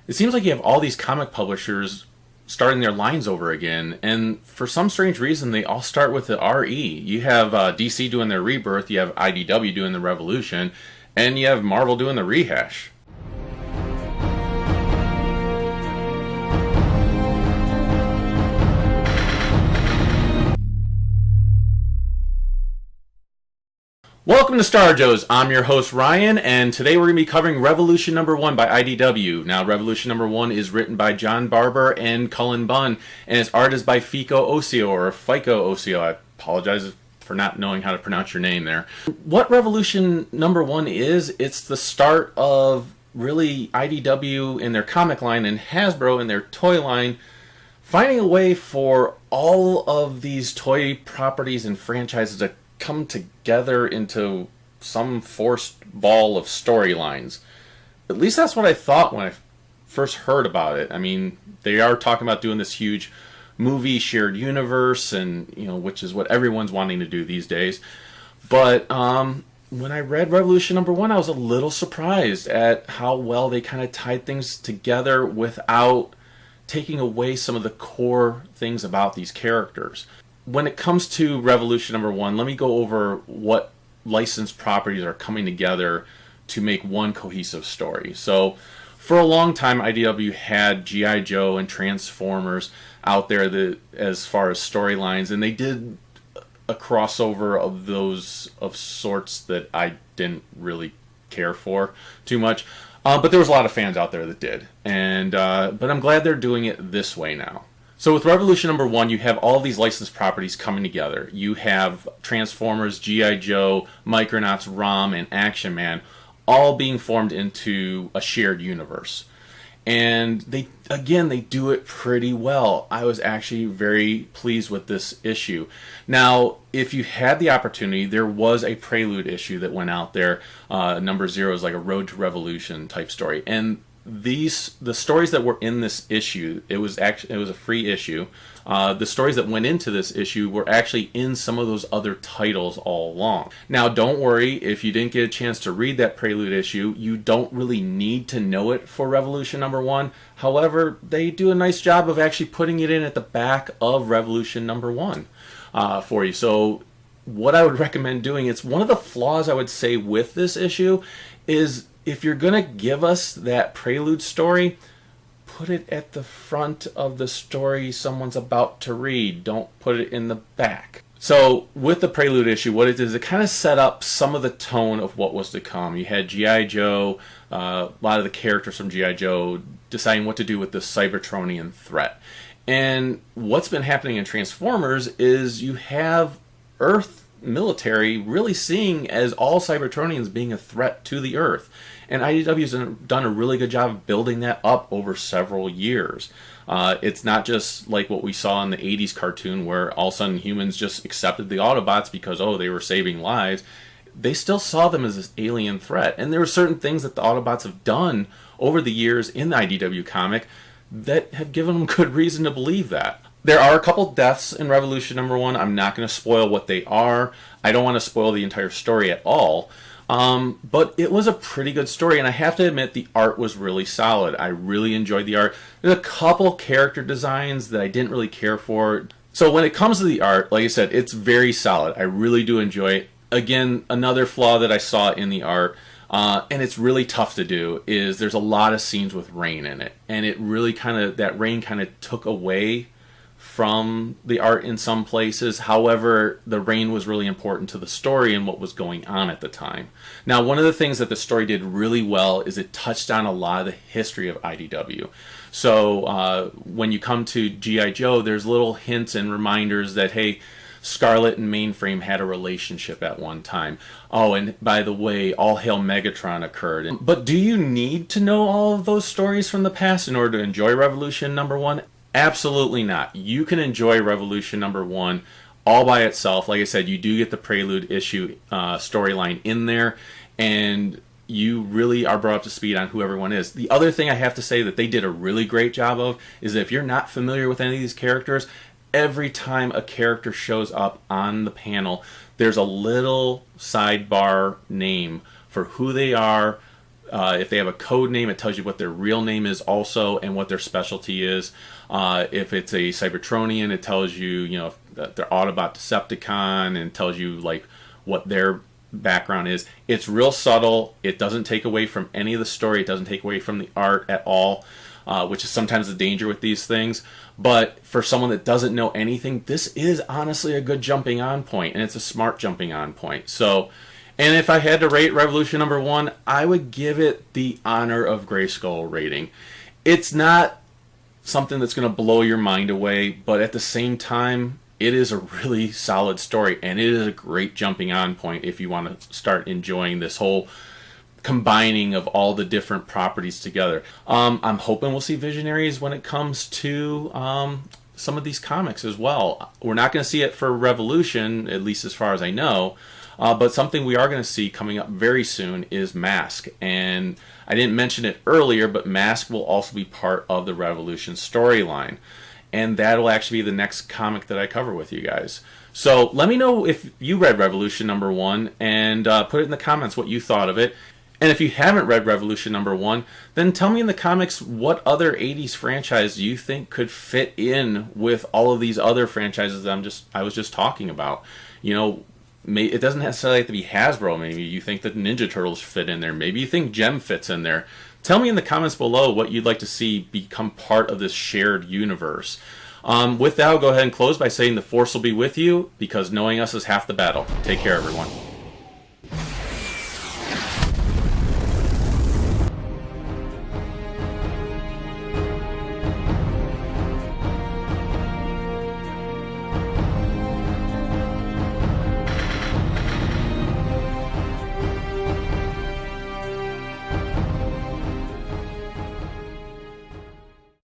It seems like you have all these comic publishers starting their lines over again, and for some strange reason, they all start with the RE. You have DC doing their Rebirth, you have IDW doing the Revolution, and you have Marvel doing the Rehash. Welcome to Star Joes. I'm your host Ryan, and today we're going to be covering Revolution number 1 by IDW. Now, Revolution number 1 is written by John Barber and Cullen Bunn, and its art is by Fico Ossio, or Fico Ossio. I apologize for not knowing how to pronounce your name there. What Revolution number 1 is, it's the start of really IDW in their comic line and Hasbro in their toy line, finding a way for all of these toy properties and franchises to come together into some forced ball of storylines. At least that's what I thought when I first heard about it. I mean, they are talking about doing this huge movie shared universe, and which is what everyone's wanting to do these days. But when I read Revolution number 1, I was a little surprised at how well they kind of tied things together without taking away some of the core things about these characters. When it comes to Revolution number 1, let me go over what licensed properties are coming together to make one cohesive story. So, for a long time, IDW had G.I. Joe and Transformers out there as far as storylines, and they did a crossover of those of sorts that I didn't really care for too much. But there was a lot of fans out there that did, and but I'm glad they're doing it this way now. So with Revolution number 1, you have all these licensed properties coming together. You have Transformers, G.I. Joe, Micronauts, ROM, and Action Man all being formed into a shared universe. And they do it pretty well. I was actually very pleased with this issue. Now, if you had the opportunity, there was a Prelude issue that went out there. Number 0 is like a Road to Revolution type story. And the stories that were in this issue, it was a free issue. The stories that went into this issue were actually in some of those other titles all along. Now, don't worry if you didn't get a chance to read that Prelude issue. You don't really need to know it for Revolution number 1. However, they do a nice job of actually putting it in at the back of Revolution number 1 for you. So, what I would recommend doing, it's one of the flaws I would say with this issue, is if you're going to give us that Prelude story, put it at the front of the story someone's about to read. Don't put it in the back. So with the Prelude issue, what it did is it kind of set up some of the tone of what was to come. You had G.I. Joe, a lot of the characters from G.I. Joe deciding what to do with the Cybertronian threat. And what's been happening in Transformers is you have Earth military really seeing as all Cybertronians being a threat to the Earth. And IDW's done a really good job of building that up over several years. It's not just like what we saw in the 80s cartoon where all of a sudden humans just accepted the Autobots because, they were saving lives. They still saw them as this alien threat. And there were certain things that the Autobots have done over the years in the IDW comic that have given them good reason to believe that. There are a couple deaths in Revolution number 1. I'm not going to spoil what they are. I don't want to spoil the entire story at all. But it was a pretty good story, and I have to admit the art was really solid. I really enjoyed the art. There's a couple character designs that I didn't really care for. So when it comes to the art, like I said, it's very solid. I really do enjoy it. Again, another flaw that I saw in the art, and it's really tough to do, is there's a lot of scenes with rain in it. And it really that rain kind of took away from the art in some places. However, the rain was really important to the story and what was going on at the time. Now, one of the things that the story did really well is it touched on a lot of the history of IDW. So when you come to G.I. Joe, there's little hints and reminders that, hey, Scarlet and Mainframe had a relationship at one time. Oh, and by the way, All Hail Megatron occurred. But do you need to know all of those stories from the past in order to enjoy Revolution number 1? Absolutely not. You can enjoy Revolution number 1 all by itself. Like I said, you do get the Prelude issue storyline in there, and you really are brought up to speed on who everyone is. The other thing I have to say that they did a really great job of is that if you're not familiar with any of these characters, every time a character shows up on the panel, there's a little sidebar name for who they are, If they have a code name, it tells you what their real name is also and what their specialty is. If it's a Cybertronian, it tells you, that they're Autobot Decepticon, and tells you like what their background is. It's real subtle. It doesn't take away from any of the story. It doesn't take away from the art at all, which is sometimes the danger with these things. But for someone that doesn't know anything, this is honestly a good jumping on point, and it's a smart jumping on point. So, and if I had to rate Revolution number 1, I would give it the Honor of Grayskull rating. It's not something that's going to blow your mind away, but at the same time, it is a really solid story, and it is a great jumping on point if you want to start enjoying this whole combining of all the different properties together. I'm hoping we'll see Visionaries when it comes to some of these comics as well. We're not going to see it for Revolution, at least as far as I know, but something we are going to see coming up very soon is M.A.S.K. And I didn't mention it earlier, but M.A.S.K. will also be part of the Revolution storyline. And that'll actually be the next comic that I cover with you guys. So let me know if you read Revolution number 1, and put it in the comments what you thought of it. And if you haven't read Revolution number 1, then tell me in the comics what other 80s franchise you think could fit in with all of these other franchises that I was just talking about. It doesn't necessarily have to be Hasbro. Maybe you think that Ninja Turtles fit in there. Maybe you think Gem fits in there. Tell me in the comments below what you'd like to see become part of this shared universe. With that, I'll go ahead and close by saying the Force will be with you, because knowing us is half the battle. Take care, everyone.